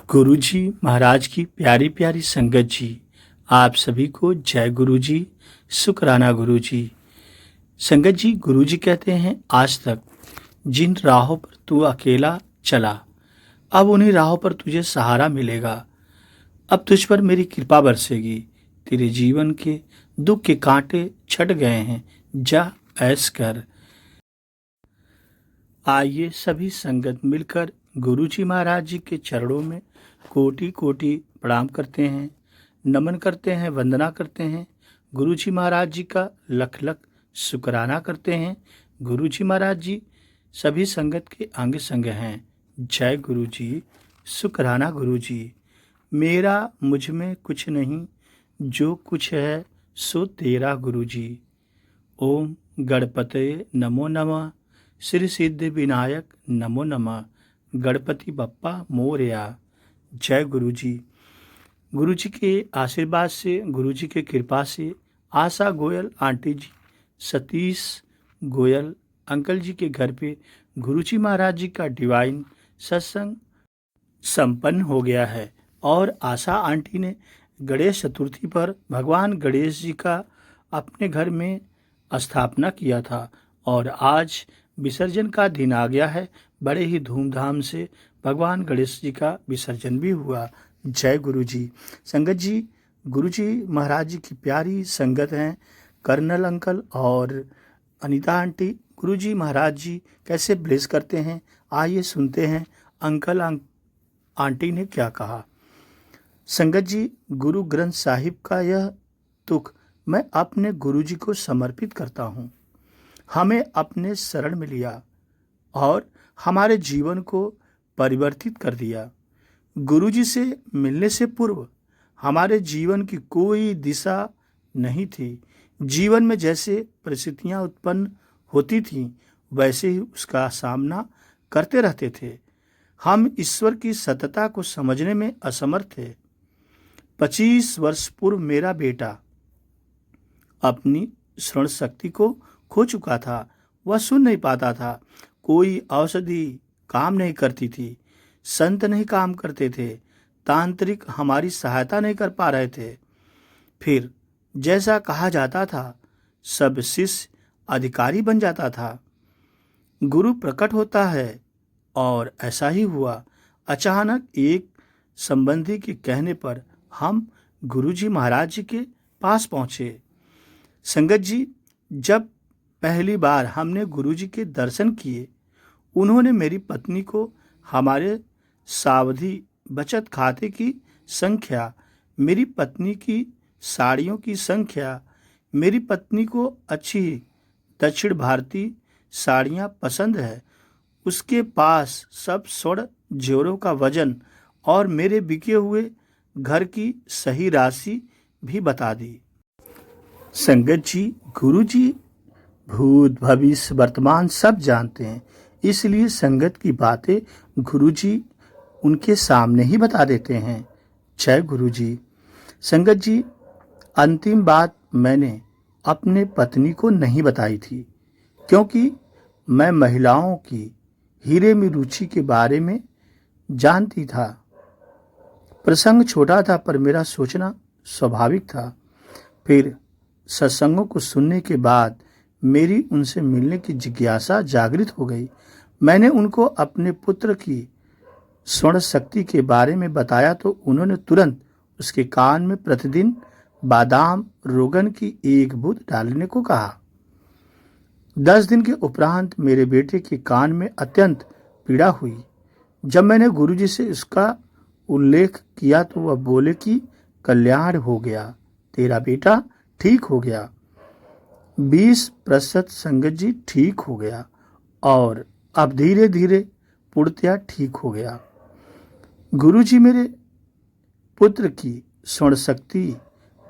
गुरु जी महाराज की प्यारी प्यारी संगत जी, आप सभी को जय गुरु जी, शुक्राना गुरु जी। संगत जी, गुरु जी कहते हैं, आज तक जिन राहों पर तू अकेला चला, अब उन्हीं राहों पर तुझे सहारा मिलेगा। अब तुझ पर मेरी कृपा बरसेगी, तेरे जीवन के दुख के कांटे छट गए हैं, जा ऐश कर। आइए सभी संगत मिलकर गुरु जी महाराज जी के चरणों में कोटि कोटि प्रणाम करते हैं, नमन करते हैं, वंदना करते हैं। गुरु जी महाराज जी का लख लख शुक्राना करते हैं। गुरु जी महाराज जी सभी संगत के अंग संग हैं। जय गुरु जी, शुक्राना गुरु जी। मेरा मुझ में कुछ नहीं, जो कुछ है सो तेरा गुरु जी। ओम गणपते नमो नमः, श्री सिद्धि विनायक नमो नमः, गणपति बप्पा मोरया। जय गुरु जी। गुरु जी के आशीर्वाद से, गुरु जी के कृपा से आशा गोयल आंटी जी, सतीश गोयल अंकल जी के घर पे गुरु जी महाराज जी का डिवाइन सत्संग संपन्न हो गया है। और आशा आंटी ने गणेश चतुर्थी पर भगवान गणेश जी का अपने घर में स्थापना किया था और आज विसर्जन का दिन आ गया है। बड़े ही धूमधाम से भगवान गणेश जी का विसर्जन भी हुआ। जय गुरु जी। संगत जी, गुरु जी महाराज जी की प्यारी संगत हैं कर्नल अंकल और अनीता आंटी। गुरु जी महाराज जी कैसे ब्लेस करते हैं, आइए सुनते हैं अंकल आंटी ने क्या कहा। संगत जी, गुरु ग्रंथ साहिब का यह तुक मैं अपने गुरु जी को समर्पित करता हूँ। हमें अपने शरण में लिया और हमारे जीवन को परिवर्तित कर दिया। गुरु जी से मिलने से पूर्व हमारे जीवन की कोई दिशा नहीं थी। जीवन में जैसे परिस्थितियां उत्पन्न होती थीं, वैसे ही उसका सामना करते रहते थे। हम ईश्वर की सत्यता को समझने में असमर्थ थे। 25 वर्ष पूर्व मेरा बेटा अपनी श्रवण शक्ति को खो चुका था। वह सुन नहीं पाता था। कोई औषधि काम नहीं करती थी। संत नहीं काम करते थे। तांत्रिक हमारी सहायता नहीं कर पा रहे थे। फिर जैसा कहा जाता था, सब शिष्य अधिकारी बन जाता था। गुरु प्रकट होता है और ऐसा ही हुआ। अचानक एक संबंधी के कहने पर हम गुरु जी महाराज जी के पास पहुंचे। संगत जी, जब पहली बार हमने गुरु जी के दर्शन किए, उन्होंने मेरी पत्नी को हमारे सावधि बचत खाते की संख्या, मेरी पत्नी की साड़ियों की संख्या, मेरी पत्नी को अच्छी दक्षिण भारतीय साड़ियाँ पसंद है, उसके पास सब स्वर्ण जेवरों का वजन और मेरे बिके हुए घर की सही राशि भी बता दी। संगत जी, गुरु जी भूत भविष्य वर्तमान सब जानते हैं, इसलिए संगत की बातें गुरु जी उनके सामने ही बता देते हैं। जय गुरु जी। संगत जी, अंतिम बात मैंने अपने पत्नी को नहीं बताई थी, क्योंकि मैं महिलाओं की हीरे में रुचि के बारे में जानती था। प्रसंग छोटा था पर मेरा सोचना स्वाभाविक था। फिर सत्संगों को सुनने के बाद मेरी उनसे मिलने की जिज्ञासा जागृत हो गई। मैंने उनको अपने पुत्र की स्वर्ण शक्ति के बारे में बताया तो उन्होंने तुरंत उसके कान में प्रतिदिन बादाम रोगन की एक बूंद डालने को कहा। 10 दिन के उपरांत मेरे बेटे के कान में अत्यंत पीड़ा हुई। जब मैंने गुरुजी से इसका उल्लेख किया तो वह बोले कि कल्याण हो गया, तेरा बेटा ठीक हो गया। 20% संगत जी ठीक हो गया और अब धीरे धीरे पूर्णतया ठीक हो गया। गुरुजी मेरे पुत्र की स्वर्ण शक्ति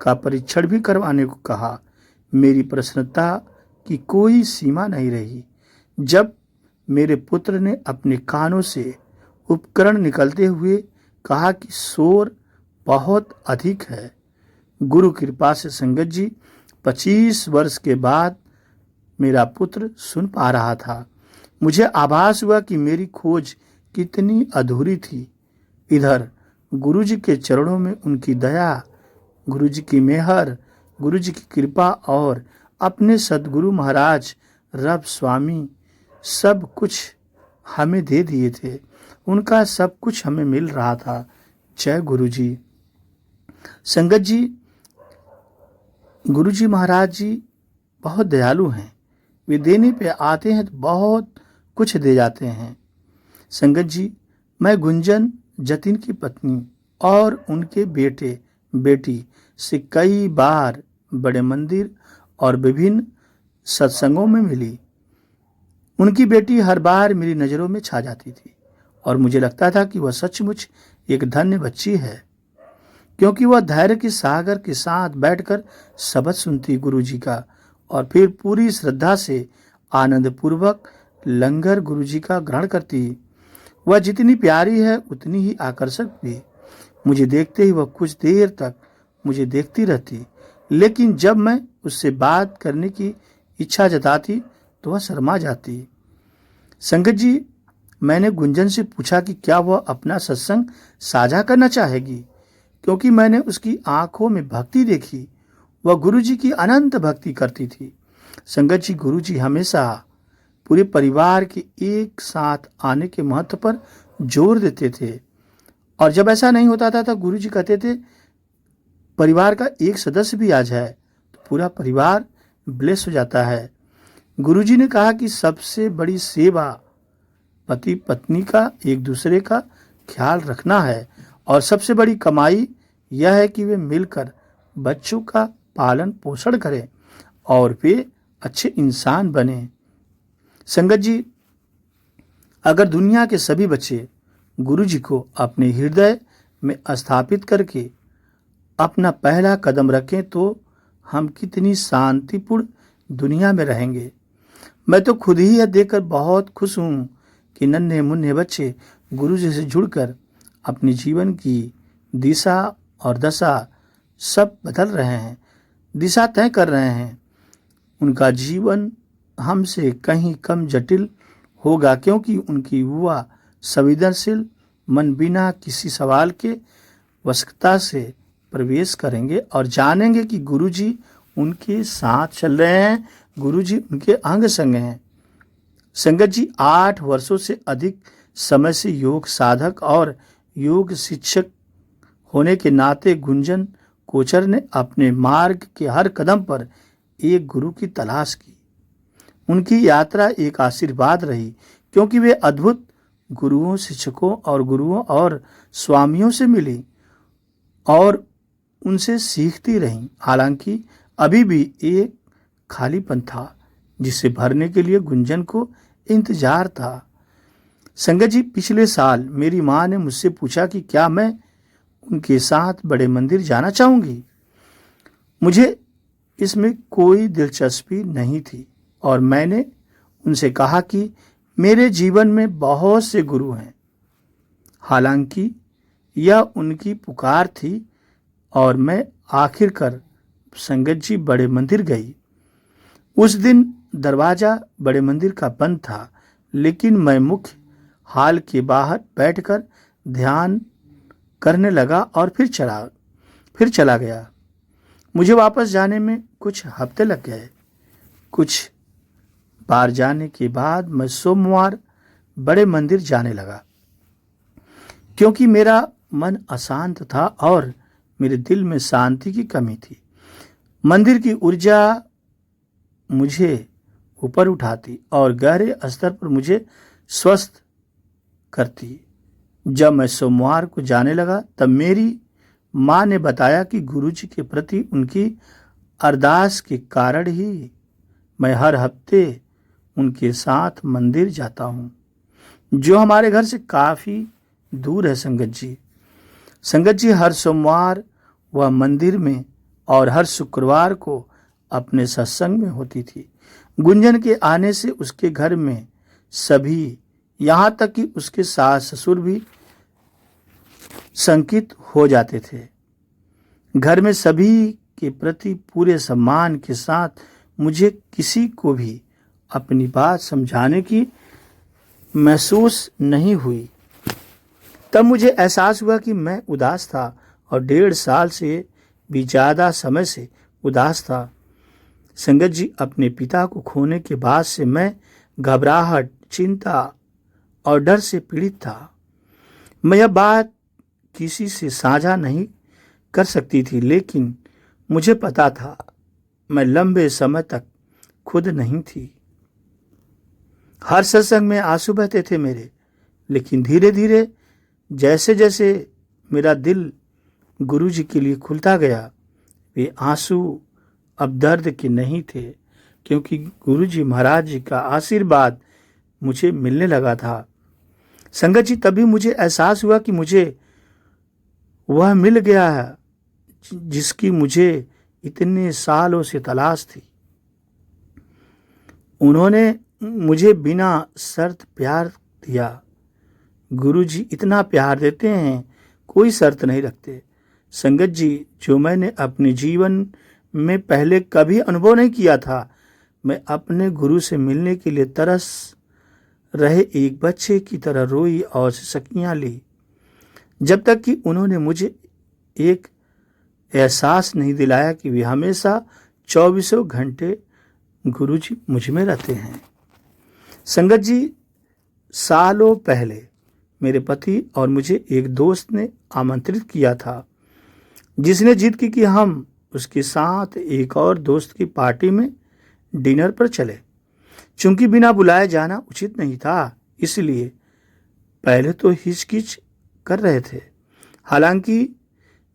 का परीक्षण भी करवाने को कहा। मेरी प्रसन्नता की कोई सीमा नहीं रही जब मेरे पुत्र ने अपने कानों से उपकरण निकलते हुए कहा कि शोर बहुत अधिक है। गुरु कृपा से संगत जी 25 वर्ष के बाद मेरा पुत्र सुन पा रहा था। मुझे आभास हुआ कि मेरी खोज कितनी अधूरी थी। इधर गुरु जी के चरणों में उनकी दया, गुरु जी की मेहर, गुरु जी की कृपा और अपने सदगुरु महाराज रब स्वामी सब कुछ हमें दे दिए थे। उनका सब कुछ हमें मिल रहा था। जय गुरु जी। संगत जी, गुरु जी महाराज जी बहुत दयालु हैं। वे देने पे आते हैं तो बहुत कुछ दे जाते हैं। संगत जी, मैं गुंजन जतिन की पत्नी और उनके बेटे बेटी से कई बार बड़े मंदिर और विभिन्न सत्संगों में मिली। उनकी बेटी हर बार मेरी नज़रों में छा जाती थी और मुझे लगता था कि वह सचमुच एक धन्य बच्ची है, क्योंकि वह धैर्य के सागर के साथ बैठकर शब्द सुनती गुरु जी का और फिर पूरी श्रद्धा से आनंद पूर्वक लंगर गुरु जी का ग्रहण करती। वह जितनी प्यारी है उतनी ही आकर्षक भी। मुझे देखते ही वह कुछ देर तक मुझे देखती रहती, लेकिन जब मैं उससे बात करने की इच्छा जताती तो वह शर्मा जाती। संगत जी, मैंने गुंजन से पूछा कि क्या वह अपना सत्संग साझा करना चाहेगी, क्योंकि मैंने उसकी आंखों में भक्ति देखी। वह गुरु जी की अनंत भक्ति करती थी। संगत जी, गुरु जी हमेशा पूरे परिवार के एक साथ आने के महत्व पर जोर देते थे, और जब ऐसा नहीं होता था तो गुरु जी कहते थे परिवार का एक सदस्य भी आ जाए तो पूरा परिवार ब्लेस हो जाता है। गुरु जी ने कहा कि सबसे बड़ी सेवा पति पत्नी का एक दूसरे का ख्याल रखना है, और सबसे बड़ी कमाई यह है कि वे मिलकर बच्चों का पालन पोषण करें और वे अच्छे इंसान बने। संगत जी, अगर दुनिया के सभी बच्चे गुरु जी को अपने हृदय में स्थापित करके अपना पहला कदम रखें तो हम कितनी शांतिपूर्ण दुनिया में रहेंगे। मैं तो खुद ही यह देखकर बहुत खुश हूँ कि नन्हे मुन्ने बच्चे गुरु जी से जुड़कर अपने जीवन की दिशा और दशा सब बदल रहे हैं, दिशा तय कर रहे हैं। उनका जीवन हमसे कहीं कम जटिल होगा, क्योंकि उनकी युवा संवेदनशील मन बिना किसी सवाल के वश्यता से प्रवेश करेंगे और जानेंगे कि गुरुजी उनके साथ चल रहे हैं, गुरुजी उनके अंग संग हैं। संगत जी, 8 वर्षों से अधिक समय से योग साधक और योग शिक्षक होने के नाते गुंजन कोचर ने अपने मार्ग के हर कदम पर एक गुरु की तलाश की। उनकी यात्रा एक आशीर्वाद रही, क्योंकि वे अद्भुत गुरुओं, शिक्षकों और गुरुओं और स्वामियों से मिली और उनसे सीखती रहीं। हालांकि अभी भी एक खालीपन था जिसे भरने के लिए गुंजन को इंतजार था। संगत जी, पिछले साल मेरी माँ ने मुझसे पूछा कि क्या मैं उनके साथ बड़े मंदिर जाना चाहूँगी। मुझे इसमें कोई दिलचस्पी नहीं थी और मैंने उनसे कहा कि मेरे जीवन में बहुत से गुरु हैं। हालांकि यह उनकी पुकार थी और मैं आखिरकार संगत जी बड़े मंदिर गई। उस दिन दरवाज़ा बड़े मंदिर का बंद था, लेकिन मैं मुख्य हाल के बाहर बैठकर ध्यान करने लगा और फिर चला गया। मुझे वापस जाने में कुछ हफ्ते लग गए। कुछ बार जाने के बाद मैं सोमवार बड़े मंदिर जाने लगा, क्योंकि मेरा मन अशांत था और मेरे दिल में शांति की कमी थी। मंदिर की ऊर्जा मुझे ऊपर उठाती और गहरे स्तर पर मुझे स्वस्थ करती। जब मैं सोमवार को जाने लगा तब मेरी माँ ने बताया कि गुरुजी के प्रति उनकी अरदास के कारण ही मैं हर हफ्ते उनके साथ मंदिर जाता हूँ, जो हमारे घर से काफ़ी दूर है। संगत जी, हर सोमवार वह मंदिर में और हर शुक्रवार को अपने सत्संग में होती थी। गुंजन के आने से उसके घर में सभी, यहाँ तक कि उसके सास ससुर भी शंकित हो जाते थे। घर में सभी के प्रति पूरे सम्मान के साथ मुझे किसी को भी अपनी बात समझाने की महसूस नहीं हुई। तब मुझे एहसास हुआ कि मैं उदास था और 1.5 साल से भी ज़्यादा समय से उदास था। संगत जी, अपने पिता को खोने के बाद से मैं घबराहट, चिंता और डर से पीड़ित था। मैं यह बात किसी से साझा नहीं कर सकती थी, लेकिन मुझे पता था मैं लंबे समय तक खुद नहीं थी। हर सत्संग में आंसू बहते थे मेरे, लेकिन धीरे धीरे जैसे जैसे मेरा दिल गुरु जी के लिए खुलता गया, वे आंसू अब दर्द के नहीं थे, क्योंकि गुरु जी महाराज जी का आशीर्वाद मुझे मिलने लगा था। संगत जी, तभी मुझे एहसास हुआ कि मुझे वह मिल गया है जिसकी मुझे इतने सालों से तलाश थी। उन्होंने मुझे बिना शर्त प्यार दिया। गुरु जी इतना प्यार देते हैं, कोई शर्त नहीं रखते। संगत जी, जो मैंने अपने जीवन में पहले कभी अनुभव नहीं किया था। मैं अपने गुरु से मिलने के लिए तरस रहे एक बच्चे की तरह रोई और सिसकियां ली, जब तक कि उन्होंने मुझे एक एहसास नहीं दिलाया कि वे हमेशा 24 घंटे गुरु जी मुझ में रहते हैं। संगत जी, सालों पहले मेरे पति और मुझे एक दोस्त ने आमंत्रित किया था, जिसने जिद की कि हम उसके साथ एक और दोस्त की पार्टी में डिनर पर चले। चूंकि बिना बुलाए जाना उचित नहीं था, इसलिए पहले तो हिचकिच कर रहे थे। हालांकि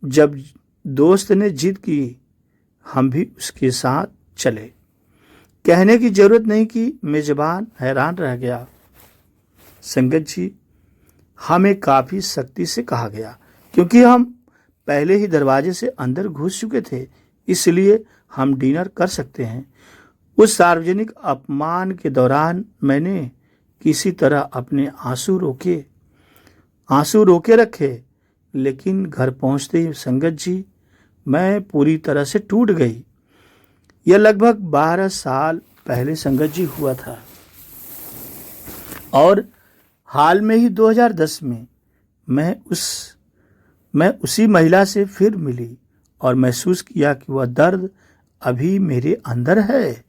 जब दोस्त ने जिद की, हम भी उसके साथ चले। कहने की जरूरत नहीं कि मेजबान हैरान रह गया। संगत जी, हमें काफी सख्ती से कहा गया, क्योंकि हम पहले ही दरवाजे से अंदर घुस चुके थे, इसलिए हम डिनर कर सकते हैं। उस सार्वजनिक अपमान के दौरान मैंने किसी तरह अपने आंसू रोके रखे, लेकिन घर पहुंचते ही संगत जी, मैं पूरी तरह से टूट गई। यह लगभग 12 साल पहले संगत जी हुआ था, और हाल में ही 2010 में मैं उसी महिला से फिर मिली और महसूस किया कि वह दर्द अभी मेरे अंदर है।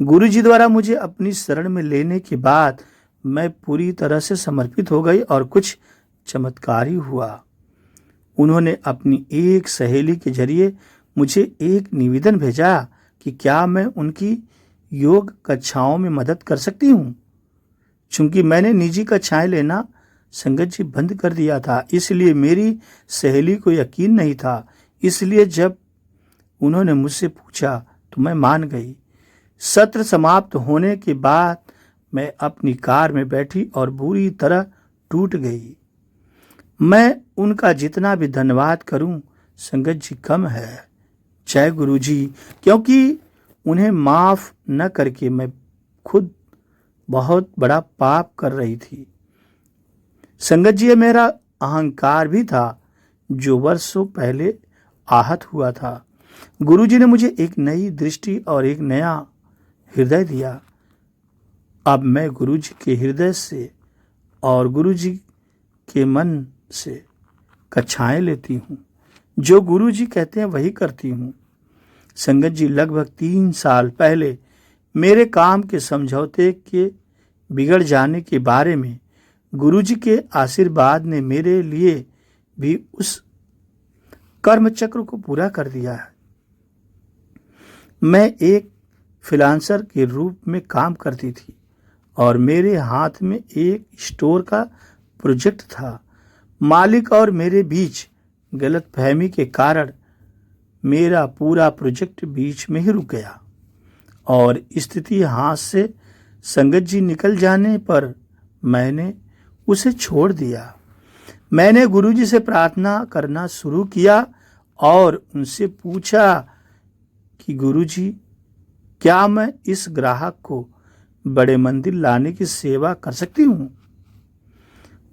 गुरु जी द्वारा मुझे अपनी शरण में लेने के बाद मैं पूरी तरह से समर्पित हो गई और कुछ चमत्कार ही हुआ। उन्होंने अपनी एक सहेली के जरिए मुझे एक निवेदन भेजा कि क्या मैं उनकी योग कक्षाओं में मदद कर सकती हूँ। चूंकि मैंने निजी कक्षाएं लेना संगत जी बंद कर दिया था, इसलिए मेरी सहेली को यकीन नहीं था। इसलिए जब उन्होंने मुझसे पूछा तो मैं मान गई। सत्र समाप्त होने के बाद मैं अपनी कार में बैठी और बुरी तरह टूट गई। मैं उनका जितना भी धन्यवाद करूं, संगत जी, कम है। जय गुरु जी, क्योंकि उन्हें माफ न करके मैं खुद बहुत बड़ा पाप कर रही थी। संगत जी, ये मेरा अहंकार भी था जो वर्षों पहले आहत हुआ था। गुरु जी ने मुझे एक नई दृष्टि और एक नया हृदय दिया। अब मैं गुरु जी के हृदय से और गुरु जी के मन से कक्षाएं लेती हूँ। जो गुरु जी कहते हैं वही करती हूँ। संगत जी, लगभग 3 साल पहले मेरे काम के समझौते के बिगड़ जाने के बारे में गुरु जी के आशीर्वाद ने मेरे लिए भी उस कर्म चक्र को पूरा कर दिया है। मैं एक फ्रीलांसर के रूप में काम करती थी और मेरे हाथ में एक स्टोर का प्रोजेक्ट था। मालिक और मेरे बीच गलतफहमी के कारण मेरा पूरा प्रोजेक्ट बीच में ही रुक गया और स्थिति हाथ से संगत जी निकल जाने पर मैंने उसे छोड़ दिया। मैंने गुरुजी से प्रार्थना करना शुरू किया और उनसे पूछा कि गुरुजी, क्या मैं इस ग्राहक को बड़े मंदिर लाने की सेवा कर सकती हूँ?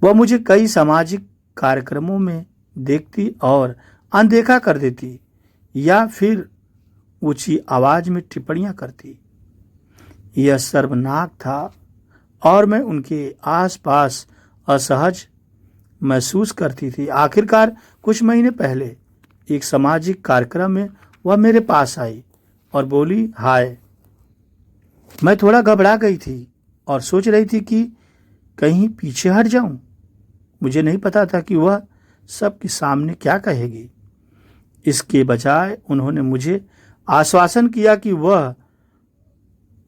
वह मुझे कई सामाजिक कार्यक्रमों में देखती और अनदेखा कर देती या फिर ऊंची आवाज में टिप्पणियां करती। यह शर्मनाक था और मैं उनके आसपास असहज महसूस करती थी। आखिरकार कुछ महीने पहले एक सामाजिक कार्यक्रम में वह मेरे पास आई और बोली, हाय। मैं थोड़ा घबरा गई थी और सोच रही थी कि कहीं पीछे हट जाऊं। मुझे नहीं पता था कि वह सबके सामने क्या कहेगी। इसके बजाय उन्होंने मुझे आश्वासन किया कि वह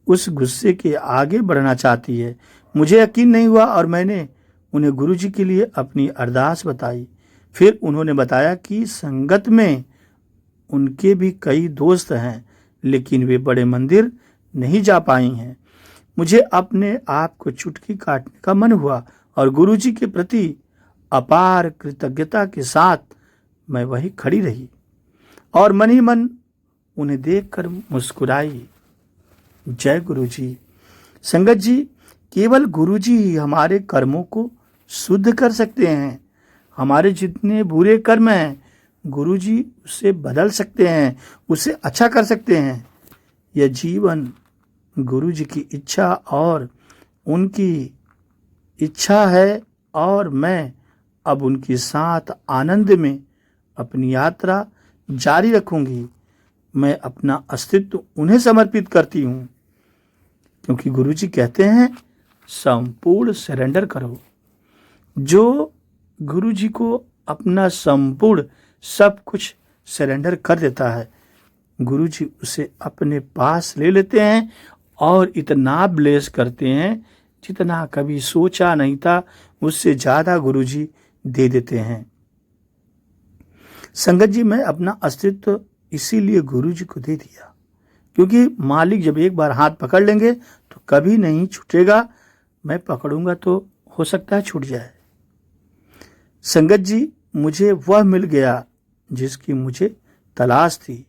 उस गुस्से के आगे बढ़ना चाहती है। मुझे यकीन नहीं हुआ और मैंने उन्हें गुरुजी के लिए अपनी अरदास बताई। फिर उन्होंने बताया कि संगत में उनके भी कई दोस्त हैं, लेकिन वे बड़े मंदिर नहीं जा पाई हैं। मुझे अपने आप को चुटकी काटने का मन हुआ और गुरुजी के प्रति अपार कृतज्ञता के साथ मैं वहीं खड़ी रही और मन ही मन उन्हें देखकर मुस्कुराई। जय गुरुजी। संगत जी, केवल गुरुजी ही हमारे कर्मों को शुद्ध कर सकते हैं। हमारे जितने बुरे कर्म हैं, गुरुजी उसे बदल सकते हैं, उसे अच्छा कर सकते हैं। यह जीवन गुरुजी की इच्छा और उनकी इच्छा है और मैं अब उनके साथ आनंद में अपनी यात्रा जारी रखूंगी। मैं अपना अस्तित्व उन्हें समर्पित करती हूँ, क्योंकि गुरुजी कहते हैं संपूर्ण सरेंडर करो। जो गुरुजी को अपना संपूर्ण सब कुछ सरेंडर कर देता है, गुरुजी उसे अपने पास ले लेते हैं और इतना ब्लेस करते हैं जितना कभी सोचा नहीं था, उससे ज्यादा गुरुजी दे देते हैं। संगत जी, मैं अपना अस्तित्व इसीलिए गुरुजी को दे दिया, क्योंकि मालिक जब एक बार हाथ पकड़ लेंगे तो कभी नहीं छूटेगा। मैं पकड़ूंगा तो हो सकता है छूट जाए। संगत जी, मुझे वह मिल गया जिसकी मुझे तलाश थी,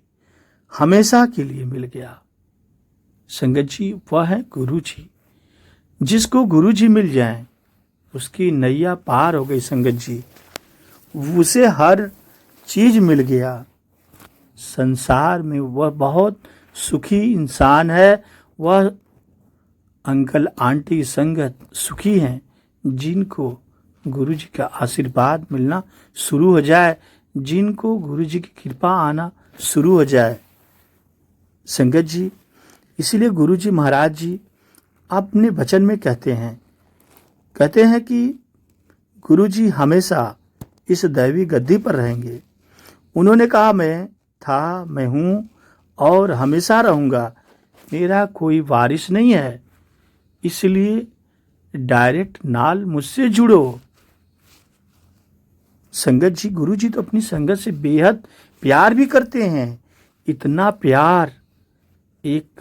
हमेशा के लिए मिल गया। संगत जी, वह है गुरुजी। जिसको गुरुजी मिल जाए उसकी नैया पार हो गई। संगत जी, उसे हर चीज मिल गया। संसार में वह बहुत सुखी इंसान है। वह अंकल आंटी संगत सुखी हैं जिनको गुरुजी का आशीर्वाद मिलना शुरू हो जाए, जिनको गुरुजी की कृपा आना शुरू हो जाए। संगत जी, इसीलिए गुरुजी महाराज जी अपने वचन में कहते हैं कि गुरुजी हमेशा इस दैवी गद्दी पर रहेंगे। उन्होंने कहा, मैं था, मैं हूं और हमेशा रहूंगा। मेरा कोई वारिस नहीं है, इसलिए डायरेक्ट नाल मुझसे जुड़ो। संगत जी, गुरुजी तो अपनी संगत से बेहद प्यार भी करते हैं। इतना प्यार एक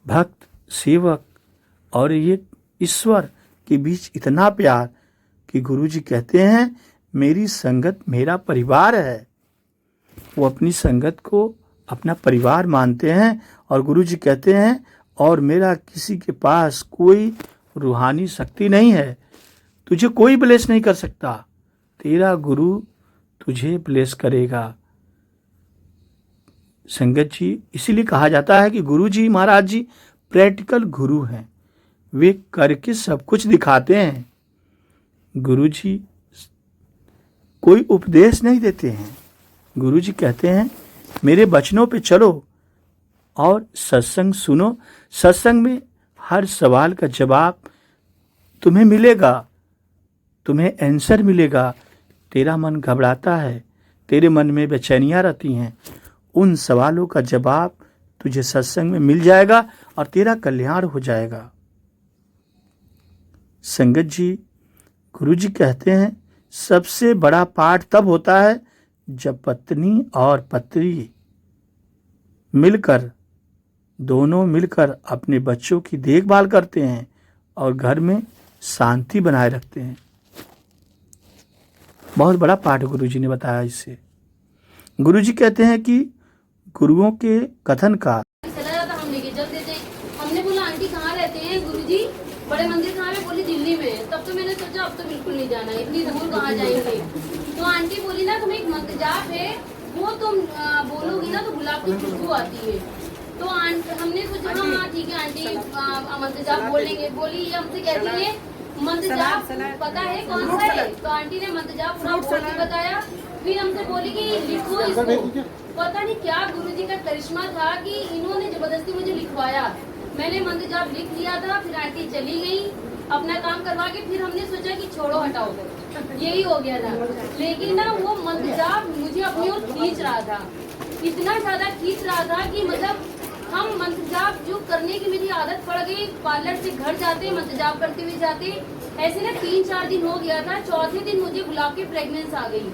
भक्त, सेवक और ये ईश्वर के बीच, इतना प्यार कि गुरुजी कहते हैं मेरी संगत मेरा परिवार है। वो अपनी संगत को अपना परिवार मानते हैं और गुरुजी कहते हैं और मेरा किसी के पास कोई रूहानी शक्ति नहीं है, तुझे कोई ब्लेस नहीं कर सकता, तेरा गुरु तुझे ब्लेस करेगा। संगत जी, इसीलिए कहा जाता है कि गुरुजी महाराज जी प्रैक्टिकल गुरु हैं। वे करके सब कुछ दिखाते हैं। गुरुजी कोई उपदेश नहीं देते हैं। गुरुजी कहते हैं मेरे वचनों पे चलो और सत्संग सुनो। सत्संग में हर सवाल का जवाब तुम्हें मिलेगा, तुम्हें आंसर मिलेगा। तेरा मन घबराता है, तेरे मन में बेचैनियां रहती हैं, उन सवालों का जवाब तुझे सत्संग में मिल जाएगा और तेरा कल्याण हो जाएगा। संगत जी, गुरुजी कहते हैं सबसे बड़ा पाठ तब होता है जब पत्नी और पति मिलकर, दोनों मिलकर अपने बच्चों की देखभाल करते हैं और घर में शांति बनाए रखते हैं। बहुत बड़ा पाठ गुरुजी ने बताया इससे। गुरुजी कहते हैं कि गुरुओं के कथन का चला जाता, हम लेके चल देते। हमने बोला आंटी कहाँ रहते हैं गुरुजी? बड़े मंदिर कहाँ पे? बोली दिल्ली में। तब तो मैंने सोचा अब तो बिल्कुल नहीं जाना, इतनी दूर कहाँ जाएंगे। तो आंटी बोली ना तुम्हें एक मंत्र जाप है, वो तुम बोलोगी ना तो गुलाब की खुशबू आती है। तो हमने सोचा हाँ ठीक है आंटी मंत्र जाप बोलेंगे। बोली ये हमसे कहती है मंदजाप पता है कौन सा है? तो आंटी ने मंदजाप पूरा बोल के बताया। फिर हमसे बोली कि लिखो इसको। पता नहीं क्या गुरुजी का करिश्मा था कि इन्होंने जबरदस्ती मुझे लिखवाया। मैंने मंदजाप लिख लिया था। फिर आंटी चली गई अपना काम करवा के। फिर हमने सोचा कि छोड़ो हटाओ, यही हो गया था। लेकिन ना वो मंदजाप मुझे अपनी ओर खींच रहा था, इतना ज्यादा खींच रहा था कि मतलब हम मंदजाप जो करने की मेरी आदत पड़ गई। पार्लर से घर जाते मंदजाप करते हुए जाते। ऐसे ना 3-4 दिन हो गया था। चौथे दिन मुझे गुलाब की फ्रेग्रेंस आ गई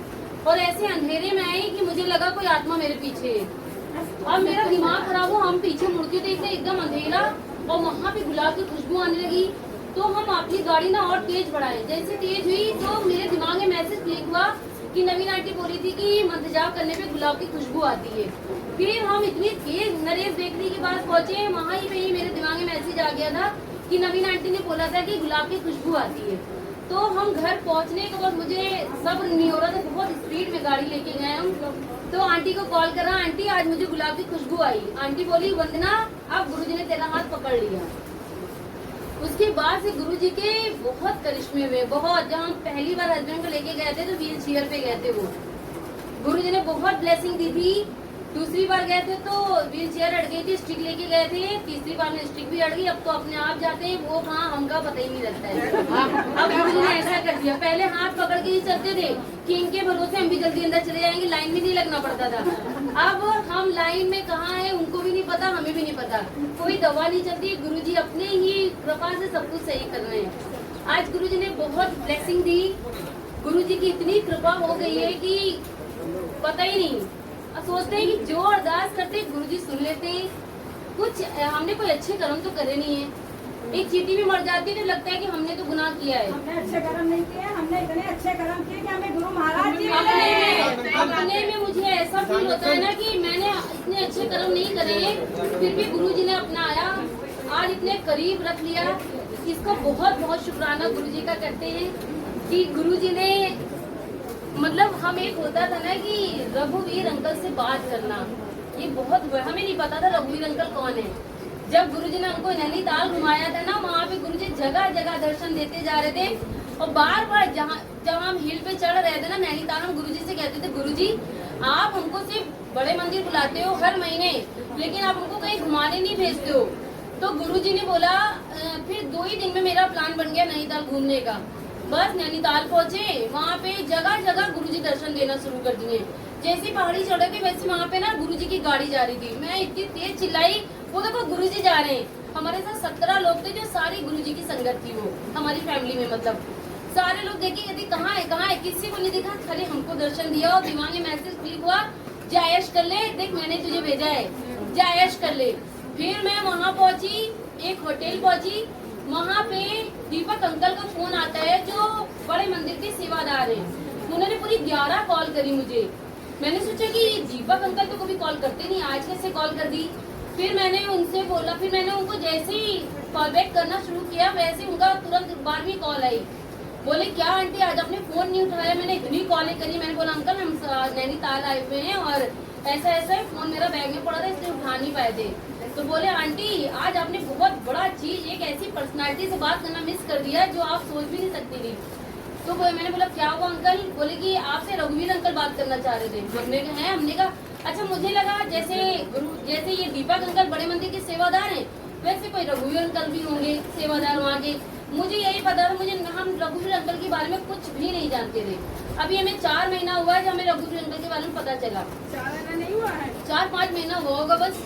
और ऐसे अंधेरे में आई कि मुझे लगा कोई आत्मा मेरे पीछे है। अब मेरा दिमाग खराब हो, हम पीछे मुड़ के देखते एकदम अंधेरा और वहाँ पे गुलाब की खुशबू आने लगी। तो हम अपनी गाड़ी ना और तेज बढ़ाए। जैसे तेज हुई तो मेरे दिमाग में मैसेज क्लिक हुआ कि नवीन आंटी बोली थी कि मंदजाप करने पे गुलाब की खुशबू आती है। फिर हम इतनी तेज नरेश बेकरी के पास पहुंचे। वहाँ ही पे ही मेरे दिमाग में मैसेज आ गया था कि नवीन आंटी ने बोला था कि गुलाब की खुशबू आती है। तो हम घर पहुंचने के बाद मुझे सब्र नहीं हो रहा था, बहुत स्पीड में गाड़ी लेके गए हम। तो आंटी को कॉल करा, आंटी आज मुझे गुलाब की खुशबू आई। आंटी बोली वंदना अब गुरुजी ने तेरा हाथ पकड़ लिया। उसके बाद से गुरुजी के बहुत करिश्मे हुए, बहुत। जब हम पहली बार हस्बैंड को लेके गए थे तो व्हील चेयर पे गए थे वो, गुरुजी ने बहुत ब्लेसिंग दी थी। दूसरी बार गए थे तो व्हील चेयर अड़ गई थी, स्टिक लेके गए थे। तीसरी बार में स्टिक भी अड़ गई। अब तो अपने आप जाते हैं, वो कहाँ हमका पता ही नहीं लगता है। अब गुरुजी ने ऐसा कर दिया, पहले हाथ पकड़ के ही चलते थे कि इनके भरोसे हम भी जल्दी अंदर चले जाएंगे, लाइन में नहीं लगना पड़ता था। अब हम लाइन में कहाँ है उनको भी नहीं पता, हमें भी नहीं पता, कोई दवा नहीं चलती। गुरुजी अपने ही कृपा से सब कुछ सही कर रहे हैं। आज गुरुजी ने बहुत ब्लेसिंग दी। गुरुजी की इतनी कृपा हो गई है कि पता ही नहीं। अब सोचते हैं कि जो अरदास करते गुरुजी सुन लेते हैं। कुछ हमने कोई अच्छे कर्म तो करे नहीं है। एक चींटी भी मर जाती है तो लगता है कि हमने तो गुनाह किया है। हमने अच्छे कर्म नहीं किए, हमने इतने अच्छे कर्म किए कि हमें गुरु महाराज जी अपने में मुझे ऐसा फील होता है ना कि मैंने इतने अच्छे कर्म नहीं करे हैं, फिर भी गुरुजी ने अपनाया, आज इतने करीब रख लिया। इसका बहुत बहुत शुक्राना गुरुजी का करते हैं कि गुरुजी ने मतलब हम एक होता था ना कि रघुवीर अंकल से बात करना, ये बहुत हमें नहीं पता था रघुवीर अंकल कौन है। जब गुरुजी ने हमको नैनीताल घुमाया था ना, वहाँ पे गुरुजी जगह जगह दर्शन देते जा रहे थे। और बार बार जब हम हिल पे चढ़ रहे थे ना नैनीताल, हम गुरुजी से कहते थे गुरुजी आप हमको सिर्फ बड़े मंदिर बुलाते हो हर महीने, लेकिन आप हमको कहीं घुमाने नहीं भेजते हो। तो गुरुजी ने बोला फिर 2 ही दिन में मेरा प्लान बन गया नैनीताल घूमने का। बस नैनीताल पहुंचे, वहाँ पे जगह जगह गुरुजी दर्शन देना शुरू कर दिए। जैसी पहाड़ी चढ़े थे वैसे वहाँ पे ना गुरुजी की गाड़ी जा रही थी। मैं इतनी तेज चिल्लाई, वो देखो गुरुजी जा रहे हैं। हमारे साथ 17 लोग थे जो सारी गुरुजी की संगत थी, वो हमारी फैमिली में मतलब सारे लोग देखे कहते कहाँ है, किसी को नहीं दिखा, खाली हमको दर्शन दिया। और दिमाग में मैसेज क्लिक हुआ जा ऐश कर ले, देख मैंने तुझे भेजा है, जा ऐश कर ले। फिर मैं वहाँ पहुंची, एक होटल पहुंची, वहाँ पे दीपक अंकल का फोन आता है जो बड़े मंदिर के सेवादार हैं। उन्होंने पूरी 11 कॉल करी मुझे। मैंने सोचा कि दीपक अंकल तो कभी कॉल करते नहीं, आज कैसे कॉल कर दी। फिर मैंने उनसे बोला, फिर मैंने उनको जैसे ही कॉल बैक करना शुरू किया वैसे उनका तुरंत 12वीं कॉल आई। बोले क्या आंटी आज आपने फोन नहीं उठाया, मैंने इतनी कॉलें करी। मैंने बोला अंकल हम नैनीताल आए हुए हैं और ऐसा ऐसा है, फोन मेरा बैग में पड़ा था इसलिए उठा नहीं पाए थे। तो बोले आंटी आज आपने बहुत बड़ा चीज, एक ऐसी पर्सनालिटी से बात करना मिस कर दिया जो आप सोच भी नहीं सकती थी। तो मैंने बोला क्या हुआ अंकल? बोले कि आपसे रघुवीर अंकल बात करना चाह रहे थे। हमने कहा अच्छा, मुझे लगा जैसे ये दीपक अंकल बड़े मंदिर के सेवादार हैं वैसे कोई रघुवीर अंकल भी होंगे सेवादार वहाँ के। मुझे यही पता था, हम रघुवीर अंकल के बारे में कुछ भी नहीं जानते थे। अभी हमें 4 महीना हुआ है जब हमें रघुवीर अंकल के बारे में पता चला। 4 महीना नहीं हुआ है, 4-5 महीना हुआ होगा बस।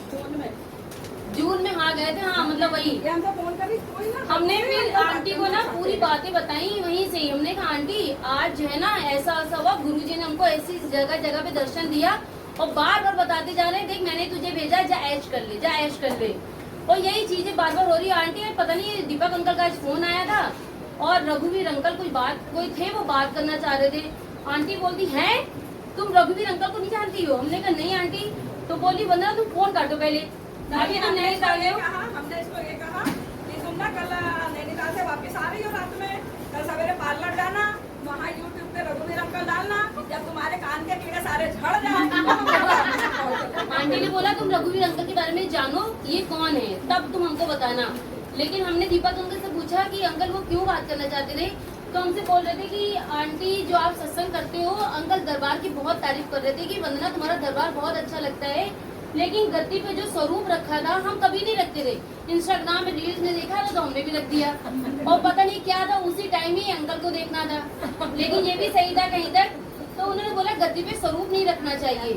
जून में हाँ गए थे, हाँ मतलब वही। हमको फोन करी कोई ना, हमने फिर आंटी को ना पूरी बातें बताई वहीं से ही। हमने कहा आंटी आज जो है ना ऐसा ऐसा हुआ, गुरुजी ने हमको ऐसी जगह जगह पे दर्शन दिया और बार बार बताते जा रहे हैं देख मैंने तुझे भेजा, जा ऐश कर ले, जा ऐश कर ले। और यही चीजें बार बार हो रही है। आंटी पता नहीं दीपक अंकल का आज फोन आया था और रघुवीर अंकल कोई थे वो बात करना चाह रहे थे। आंटी बोलती है तुम रघुवीर अंकल को नहीं जानती हो? हमने कहा नहीं आंटी। तो बोली वंदना तुम फोन काटो पहले, अभी तुम नैनीताल हो। हमने इसको ये कहा कि तुम ना कल नैनीताल से वापस आ रही हो रात में, कल सवेरे पार्लर जाना, वहाँ यूट्यूब पे रघुवीर अंकल डालना, जब तुम्हारे कान के कीड़े सारे झड़ जाए। आंटी ने बोला तुम रघुवीर अंकल के बारे में जानो ये कौन है, तब तुम हमको बताना। लेकिन हमने दीपक अंकल से पूछा कि अंकल वो क्यों बात करना चाहते थे, तो हमसे बोल रहे थे कि आंटी जो आप सत्संग करते हो, अंकल दरबार की बहुत तारीफ कर रहे थे कि वंदना तुम्हारा दरबार बहुत अच्छा लगता है, लेकिन गद्दी पे जो स्वरूप रखा था हम कभी नहीं रखते थे। इंस्टाग्राम में रील्स में देखा था तो हमने भी रख दिया, और पता नहीं क्या था, उसी टाइम ही अंकल को देखना था, लेकिन ये भी सही था कहीं तक। तो उन्होंने बोला गद्दी पे स्वरूप नहीं रखना चाहिए,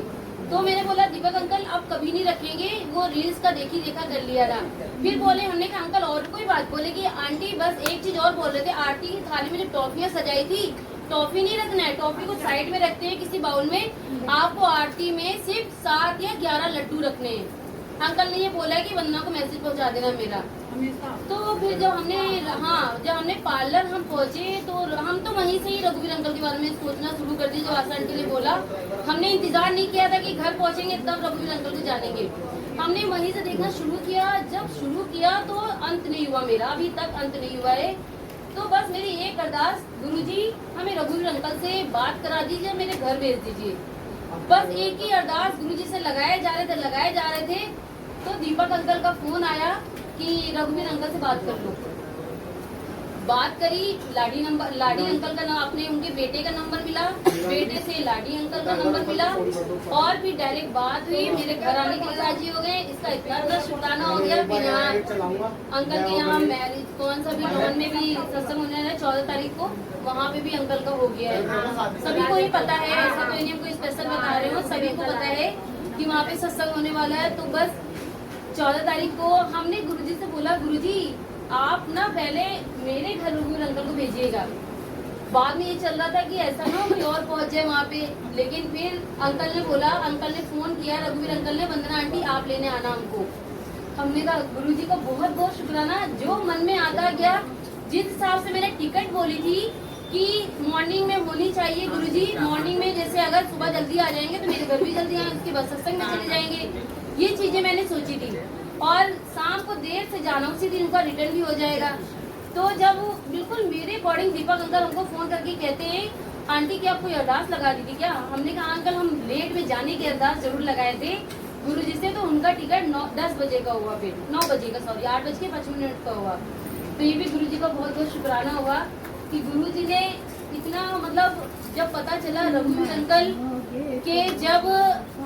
तो मैंने बोला दीपक अंकल अब कभी नहीं रखेंगे, वो रील्स का देखी देखा कर लिया था। फिर बोले, हमने कहा अंकल और कोई बात, बोले कि आंटी बस एक चीज और बोल रहे थे, आरती की थाली में जो टॉफियां सजाई थी, टॉफी नहीं रखना है, टॉफी को साइड में रखते हैं किसी बाउल में, आपको आरती में सिर्फ 7 या 11 लड्डू रखने हैं। अंकल ने ये बोला कि वंदना को मैसेज पहुंचा देना मेरा। तो फिर जब हमने पार्लर हम पहुंचे तो हम तो वहीं से ही रघुवीर अंकल के बारे में सोचना शुरू कर दिया। जो आशा आंटी ने बोला, हमने इंतजार नहीं किया था कि घर पहुंचेंगे तब रघुवीर अंकल को जानेंगे, हमने वहीं से देखना शुरू किया। जब शुरू किया तो अंत नहीं हुआ मेरा, अभी तक अंत नहीं हुआ है। तो बस मेरी एक अरदास, गुरुजी हमें रघुवीर अंकल से बात करा दीजिए, मेरे घर भेज दीजिए। बस एक ही अरदास गुरुजी से लगाए जा रहे थे। तो दीपक अंकल का फोन आया कि रघुवीर अंकल से बात कर लो। बात करी, लाडी अंकल का अपने उनके बेटे का नंबर मिला, बेटे से लाडी अंकल का नंबर मिला, और फिर डायरेक्ट बात हुई, मेरे घर आने के लिए राजी हो गए। इसका इतना शुक्राना हो गया। फिर यहाँ अंकल के यहाँ मैरिज कौन सा भी लॉन में भी सत्संग होने वाला है 14 तारीख को, वहाँ पे भी अंकल का हो गया है। सभी को ही पता है, ऐसा तो नहीं कोई स्पेशल बता रहे हो, सभी को पता है कि वहाँ पे सत्संग होने वाला है। तो बस 14 तारीख को हमने गुरुजी से बोला, गुरुजी आप ना पहले मेरे घर रघुवीर अंकल को भेजिएगा। बाद में ये चल रहा था कि ऐसा ना कोई और पहुंच जाए वहाँ पे, लेकिन फिर अंकल ने बोला, अंकल ने फोन किया रघुवीर अंकल ने, वंदना आंटी आप लेने आना हमको। हमने कहा गुरुजी का बहुत बहुत शुक्राना। जो मन में आता गया, जिस हिसाब से मैंने टिकट बोली थी कि मॉर्निंग में होनी चाहिए, गुरुजी मॉर्निंग में जैसे अगर सुबह जल्दी आ जाएंगे तो मेरे घर भी जल्दी आए, उसके बाद सत्संग में चले जाएंगे, ये चीजें मैंने सोची थी। और शाम को देर से जाना, उसी दिन उनका रिटर्न भी हो जाएगा। तो जब बिल्कुल मेरे अकॉर्डिंग दीपक अंकल हमको फोन करके कहते हैं, आंटी की आप कोई अरदास लगा दी थी क्या? हमने कहा अंकल हम लेट में जाने की अरदास जरूर लगाए थे गुरुजी से, तो उनका टिकट 10 बजे का हुआ, फिर 9 बजे का, सॉरी 8:55 का हुआ। तो ये भी गुरुजी का बहुत बहुत शुक्राना हुआ कि गुरुजी ने इतना, मतलब जब पता चला रघुवीर अंकल के, जब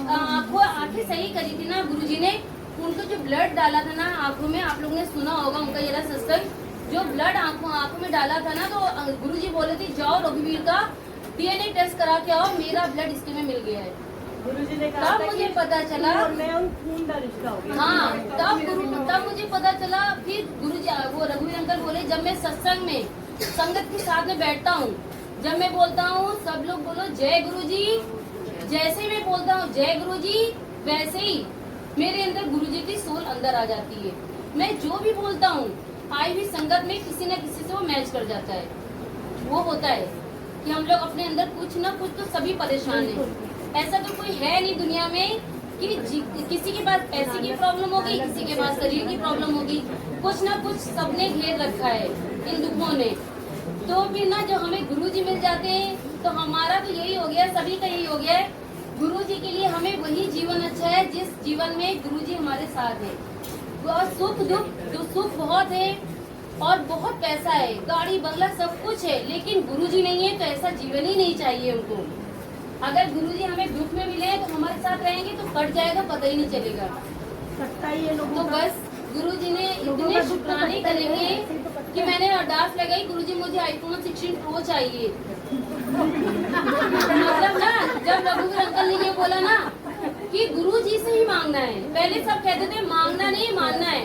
आंखें सही करी थी ना गुरुजी ने, उनको जो ब्लड डाला था ना आंखों में, आप लोगों ने सुना होगा उनका ये सत्संग, जो ब्लड आंखों में डाला था ना, तो गुरुजी बोले थे जाओ रघुवीर का DNA टेस्ट करा के आओ, मेरा ब्लड इसके में मिल गया है। गुरुजी ने कहा तब मुझे पता चला, खून का रिश्ता हो गया। हाँ तब मुझे पता चला। फिर गुरुजी वो रघुवीर अंकल बोले, जब मैं सत्संग में संगत के साथ में बैठता हूँ, जब मैं बोलता हूँ सब लोग बोलो जय गुरुजी, जैसे मैं बोलता हूँ जय गुरुजी, वैसे ही मेरे अंदर गुरुजी की सोल अंदर आ जाती है। मैं जो भी बोलता हूँ आई हुई संगत में किसी न किसी से वो मैच कर जाता है। वो होता है कि हम लोग अपने अंदर कुछ न कुछ तो सभी परेशान हैं। ऐसा तो कोई है नहीं दुनिया में कि किसी के पास पैसे की प्रॉब्लम होगी, किसी के पास शरीर की प्रॉब्लम होगी, कुछ न कुछ सबने घेर रखा है इन दुखों ने। तो फिर ना जो हमें गुरुजी मिल जाते हैं तो हमारा तो यही हो गया, सभी का यही हो गया है। गुरुजी के लिए हमें वही जीवन अच्छा है जिस जीवन में गुरुजी हमारे साथ है। और सुख दुख, जो सुख बहुत है और बहुत पैसा है, गाड़ी बंगला सब कुछ है, लेकिन गुरुजी नहीं है तो ऐसा जीवन ही नहीं चाहिए उनको। अगर गुरुजी हमें दुख में मिले तो हमारे साथ रहेंगे तो कट जाएगा, पता ही नहीं चलेगा। तो बस गुरुजी ने इतने शुक्राने करेंगे कि मैंने अरदास लगाई, गुरुजी मुझे iPhone 16 Pro चाहिए। मतलब ना जब रघुवीर अंकल ने ये बोला ना कि गुरुजी से ही मांगना है, पहले सब कहते थे मांगना नहीं मानना है।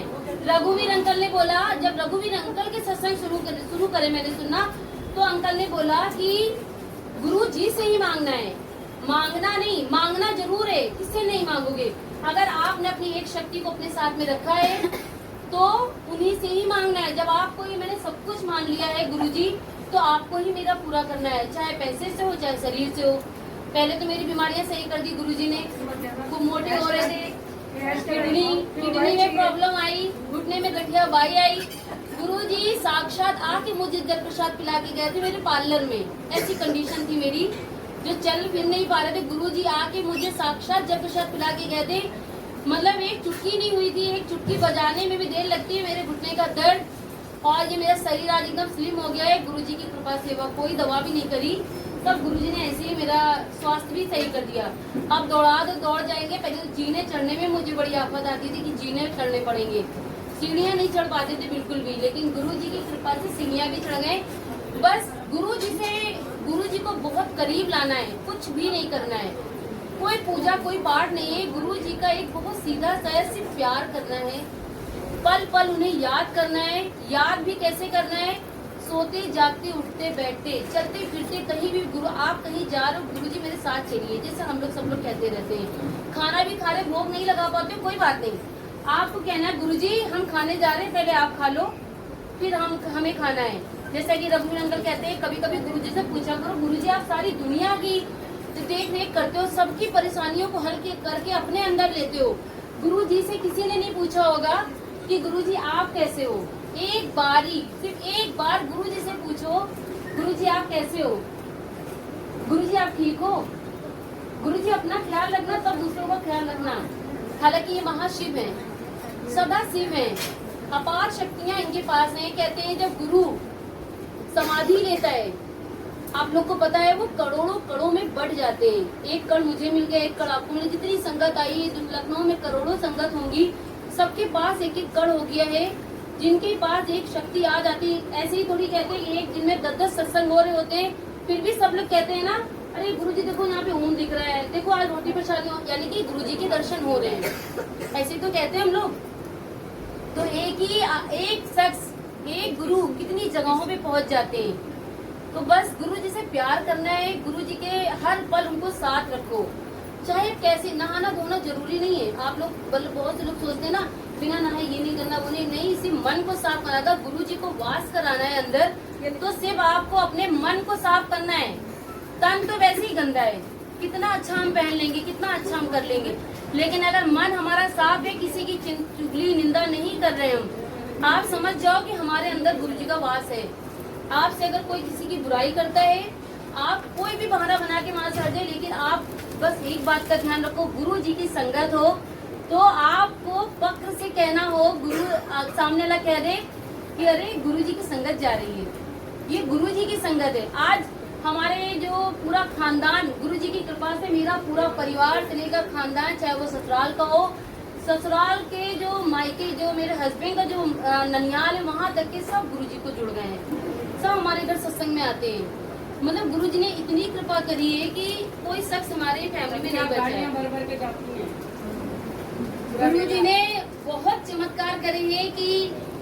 रघुवीर अंकल ने बोला, जब रघुवीर अंकल के सत्संग शुरू करे मैंने सुनना, तो अंकल ने बोला कि गुरुजी से ही मांगना है, मांगना नहीं। मांगना जरूर है, किससे नहीं मांगोगे। अगर आपने अपनी एक शक्ति को अपने साथ में रखा है तो उन्हीं से ही मांगना है। जब आपको ये मैंने सब कुछ मान लिया है गुरुजी, तो आपको ही मेरा पूरा करना है, चाहे पैसे से हो चाहे शरीर से हो। पहले तो मेरी बीमारियां सही कर दी गुरुजी ने, खूब मोटे हो रहे थे, किडनी में प्रॉब्लम आई, घुटने में गठिया बाई आई। गुरुजी साक्षात आके मुझे जल प्रसाद पिला के गए थे मेरे पार्लर में। ऐसी कंडीशन थी मेरी, जो चल फिर नहीं पा रहे थे। गुरुजी आके मुझे साक्षात जल प्रसाद पिला के गए थे। मतलब एक चुटकी नहीं हुई थी, एक चुटकी बजाने में भी देर लगती है। मेरे घुटने का दर्द और ये मेरा शरीर आज एकदम स्लिम हो गया है गुरुजी की कृपा से। कोई दवा भी नहीं करी, सब गुरुजी ने ऐसे ही मेरा स्वास्थ्य भी सही कर दिया। अब दौड़ जाएंगे। पहले तो जीने चढ़ने में मुझे बड़ी आफत आती थी कि जीने चढ़ने पड़ेंगे, सीढ़ियाँ नहीं चढ़ पाते थे बिल्कुल भी, लेकिन गुरुजी की कृपा से सीढ़ियाँ भी चढ़ गए। बस गुरुजी को बहुत करीब लाना है, कुछ भी नहीं करना है, कोई पूजा कोई पाठ नहीं है। गुरुजी का एक बहुत सीधा सा है, सिर्फ प्यार करना है, पल पल उन्हें याद करना है। याद भी कैसे करना है? सोते जागते उठते बैठते चलते फिरते कहीं भी गुरु, आप कहीं जा रहे हो गुरुजी मेरे साथ चलिए, जैसे हम लोग सब लोग कहते रहते हैं। खाना भी खा रहे, भोग नहीं लगा पाते कोई बात नहीं, आपको कहना है गुरुजी हम खाने जा रहे हैं, पहले आप खा लो फिर हमें खाना है। जैसा कि रघुवीर अंकल कहते हैं, कभी कभी गुरुजी से पूछा करो, गुरुजी आप सारी दुनिया की देख रेख करते हो, सबकी परेशानियों को हल करके अपने अंदर लेते हो। गुरुजी से किसी ने नहीं पूछा होगा कि गुरुजी आप कैसे हो। एक बारी, सिर्फ एक बार गुरुजी से पूछो, गुरुजी आप कैसे हो, गुरुजी आप ठीक हो। गुरुजी अपना ख्याल रखना तब दूसरों का ख्याल रखना। हालांकि ये महाशिव है, सदा शिव है, अपार शक्तियां इनके पास हैं। कहते हैं जब गुरु समाधि लेता है, आप लोग को पता है वो करोड़ों करोड़ों में बढ़ जाते हैं। एक कण मुझे मिल गया, एक कण आपको मिल, जितनी संगत आई है लखनऊ में करोड़ों संगत होंगी, सबके पास एक एक कण हो गया है। जिनके पास एक शक्ति आ जाती है, ऐसे ही थोड़ी कहते हैं एक दिन में 10-10 सत्संग हो रहे होते हैं, फिर भी सब लोग कहते हैं ना, अरे गुरुजी देखो यहाँ पे ओम दिख रहा है, देखो आज रोटी प्रसाद, यानी कि गुरुजी के दर्शन हो रहे हैं, ऐसे तो कहते हैं हम लोग। तो एक शख्स, एक गुरु कितनी जगहों पे पहुंच जाते हैं। तो बस गुरुजी से प्यार करना है, गुरुजी के हर पल उनको साथ रखो, चाहे कैसे। नहाना धोना जरूरी नहीं है। आप लोग बहुत से लोग सोचते हैं ना बिना नहाए ये नहीं करना, वो नहीं, सिर्फ मन को साफ करना था, गुरुजी को वास कराना है अंदर, तो सिर्फ आपको अपने मन को साफ करना है। तन तो वैसे ही गंदा है, कितना अच्छा हम पहन लेंगे, कितना अच्छा हम कर लेंगे, लेकिन अगर मन हमारा साफ है, किसी की चुगली निंदा नहीं कर रहे हम, आप समझ जाओ कि हमारे अंदर गुरुजी का वास है। आपसे अगर कोई किसी की बुराई करता है, आप कोई भी बहाना बना के वहां से हट जाए, लेकिन आप बस एक बात का ध्यान रखो, गुरुजी की संगत हो तो आपको फक्र से कहना हो, गुरु सामने वाला कह दे कि अरे गुरुजी की संगत जा रही है, ये गुरुजी की संगत है। आज हमारे जो पूरा खानदान, गुरुजी की कृपा से मेरा पूरा परिवार से लेकर खानदान, चाहे वो ससुराल का हो, ससुराल के जो मायके, जो मेरे हस्बैंड का जो ननियाल है, वहाँ तक के सब गुरुजी को जुड़ गए हैं, सब हमारे घर सत्संग में आते हैं। मतलब गुरुजी ने इतनी कृपा करी है कि कोई शख्स हमारे फैमिली में नहीं बचा है। गुरुजी ने बहुत चमत्कार करे हैं कि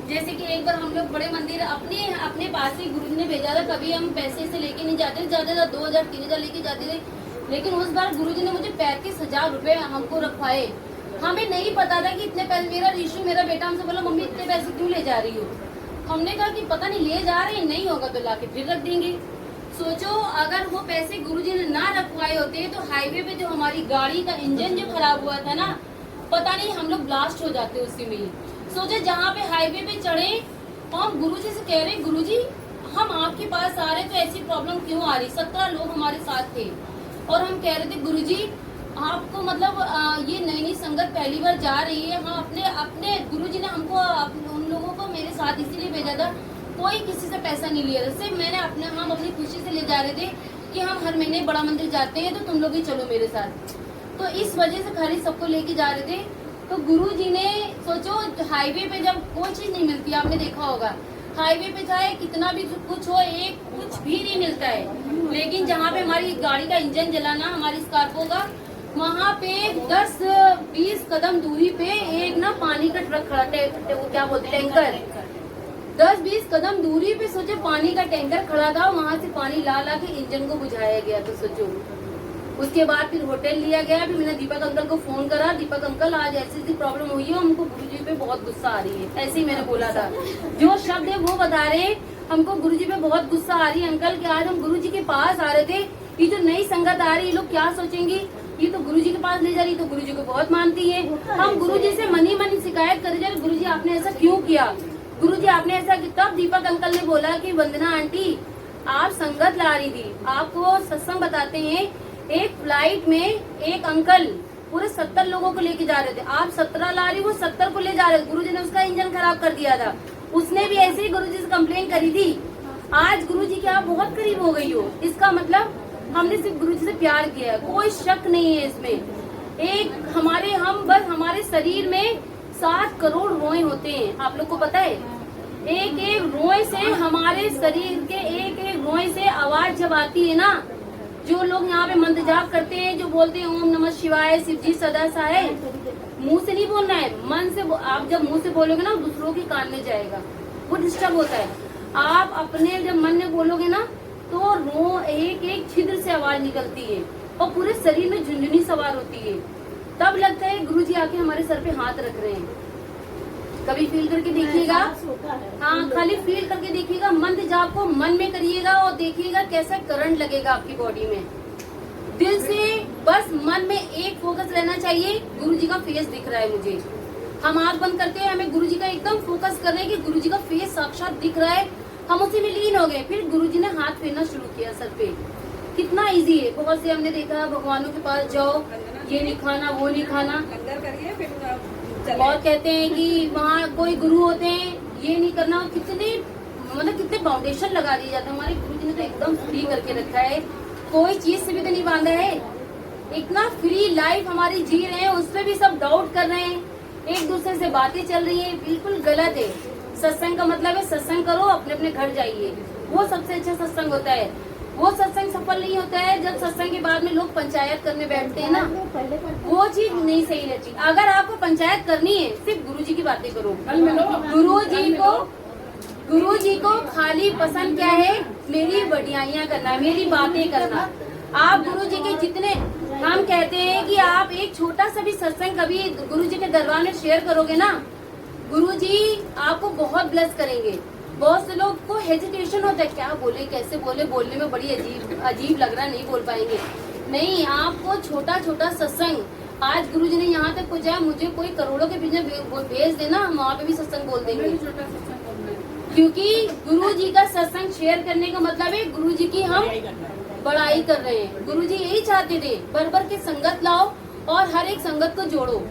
जैसे कि एक बार हम लोग बड़े मंदिर अपने पास ही गुरुजी ने भेजा था, कभी हम पैसे से लेके नहीं जाते थे, ज्यादा 2000-3000 लेके जाते थे, लेकिन उस बार गुरुजी ने मुझे 35,000 रुपए हमको रखवाए। हमें नहीं पता था कि इतने पैसे, मेरा ऋषि मेरा बेटा हमसे बोला मम्मी इतने पैसे क्यों ले जा रही हो। हमने कहा कि पता नहीं ले जा रहे, नहीं होगा तो लाके फिर रख देंगे। सोचो अगर वो पैसे गुरुजी ने ना रखवाए होते तो हाईवे पे जो हमारी गाड़ी का इंजन जो खराब हुआ था ना, पता नहीं हम लोग ब्लास्ट हो जाते उसी में। सोचे जहाँ पे हाईवे पे चढ़े और गुरुजी से कह रहे गुरुजी हम आपके पास आ रहे तो ऐसी प्रॉब्लम क्यों आ रही, 17 लोग हमारे साथ थे और हम कह रहे थे गुरुजी आपको मतलब ये नई नई संगत पहली बार जा रही है, हाँ अपने गुरुजी ने हमको उन लोगों को मेरे साथ इसीलिए भेजा था, कोई किसी से पैसा नहीं लिया था, सिर्फ मैंने हम अपनी खुशी से ले जा रहे थे कि हम हर महीने बड़ा मंदिर जाते हैं तो तुम लोग ही चलो मेरे साथ, तो इस वजह से खाली सबको लेके जा रहे थे। तो गुरुजी ने सोचो हाईवे पे जब कोई चीज नहीं मिलती, आपने देखा होगा हाईवे पे चाहे कितना भी कुछ हो, एक कुछ भी नहीं मिलता है, लेकिन जहाँ पे हमारी गाड़ी का इंजन जलाना, हमारी स्कॉर्पियो का, वहाँ पे 10-20 कदम दूरी पे एक ना पानी का ट्रक खड़ा, वो क्या बोलते टैंकर, 10-20 कदम दूरी पे सोचो पानी का टैंकर खड़ा था, वहाँ से पानी ला के इंजन को बुझाया गया। तो सोचो उसके बाद फिर होटल लिया गया। फिर मैंने दीपक अंकल को फोन करा, दीपक अंकल आज ऐसी प्रॉब्लम हुई है, हमको गुरुजी पे बहुत गुस्सा आ रही है, ऐसे ही मैंने बोला था, जो शब्द है वो बता रहे हमको गुरुजी पे बहुत गुस्सा आ रही है अंकल कि आज हम गुरुजी के पास आ रहे थे, ये जो नई संगत आ रही है लोग क्या सोचेंगी, ये तो गुरुजी के पास ले जा रही, तो गुरुजी को बहुत मानती है। हम गुरुजी से मन ही मन शिकायत करे जा रहे, गुरुजी आपने ऐसा क्यों किया, गुरुजी आपने ऐसा किया। तब दीपक अंकल ने बोला कि वंदना आंटी आप संगत ला रही थी, आपको सत्संग बताते हैं, एक फ्लाइट में एक अंकल पूरे 70 लोगों को लेके जा रहे थे। आप 17 ला रही, वो 70 को ले जा रहे थे। गुरुजी ने उसका इंजन खराब कर दिया था। उसने भी ऐसे ही गुरुजी से कंप्लेन करी थी। आज गुरुजी के आप बहुत करीब हो गई हो, इसका मतलब हमने सिर्फ गुरुजी से प्यार किया है, कोई शक नहीं है इसमें। हमारे शरीर में 7 करोड़ रोए होते हैं, आप लोग को पता है। एक एक रोए से, हमारे शरीर के एक एक रोए से आवाज जब आती है ना, जो लोग यहाँ पे मंत्र जाप करते हैं, जो बोलते हैं ओम नमः शिवाय, शिव जी सदा सहाय, मुंह से नहीं बोलना है, मन से। आप जब मुंह से बोलोगे ना, दूसरों के कान में जाएगा, वो डिस्टर्ब होता है। आप अपने जब मन में बोलोगे ना, तो रो एक एक छिद्र से आवाज निकलती है और पूरे शरीर में झुंझुनी सवार होती है। तब लगता है गुरुजी आके हमारे सर पे हाथ रख रहे हैं। कभी फील करके देखिएगा, हाँ, खाली फील करके देखिएगा। मंत्र जाप को मन में करिएगा और देखिएगा कैसा करंट लगेगा आपकी बॉडी में। दिल से बस मन में एक फोकस रहना चाहिए, गुरुजी का फेस दिख रहा है मुझे। हम आंख बंद करते हैं, हमें गुरुजी का एकदम फोकस करना है कि गुरुजी का फेस साक्षात दिख रहा है, हम उसी में लीन हो गए। फिर गुरुजी ने हाथ फेरना शुरू किया सर पे। कितना इजी है। बहुत से हमने देखा, भगवानों के पास जाओ, ये नहीं खाना, वो नहीं खाना, लंगर करिए, फिर और कहते हैं कि वहाँ कोई गुरु होते हैं, ये नहीं करना। कितने फाउंडेशन लगा दिए जाते हैं। हमारे गुरुजी ने तो एकदम फ्री करके रखा है, कोई चीज से भी तो नहीं बांधा है। इतना फ्री लाइफ हमारी जी रहे हैं, उस पर भी सब डाउट कर रहे हैं, एक दूसरे से बातें चल रही है, बिल्कुल गलत है। सत्संग का मतलब है सत्संग करो, अपने अपने घर जाइए, वो सबसे अच्छा सत्संग होता है। वो सत्संग सफल नहीं होता है जब सत्संग के बाद में लोग पंचायत करने बैठते हैं ना, वो चीज नहीं सही रहती। अगर आपको पंचायत करनी है, सिर्फ गुरुजी की बातें करो। गुरुजी को खाली पसंद क्या है, मेरी बढ़ियाइयाँ करना, मेरी बातें करना। आप गुरुजी के जितने, हम कहते हैं कि आप एक छोटा सा भी सत्संग कभी गुरुजी के दरबार में शेयर करोगे ना, गुरुजी आपको बहुत ब्लेस करेंगे। बहुत से लोग को हेजिटेशन होता है, क्या बोले, कैसे बोले, बोलने में बड़ी अजीब लग रहा, नहीं बोल पाएंगे। नहीं, आपको छोटा छोटा सत्संग, आज गुरुजी ने यहाँ तक पहुँचाया, मुझे कोई करोड़ों के पीछे भेज देना, हम वहाँ पे भी सत्संग बोल देंगे। क्योंकि गुरुजी का सत्संग शेयर करने का मतलब है गुरुजी की हम बड़ाई कर रहे हैं। गुरुजी यही चाहते थे, भर भर के संगत लाओ और हर एक संगत को जोड़ो।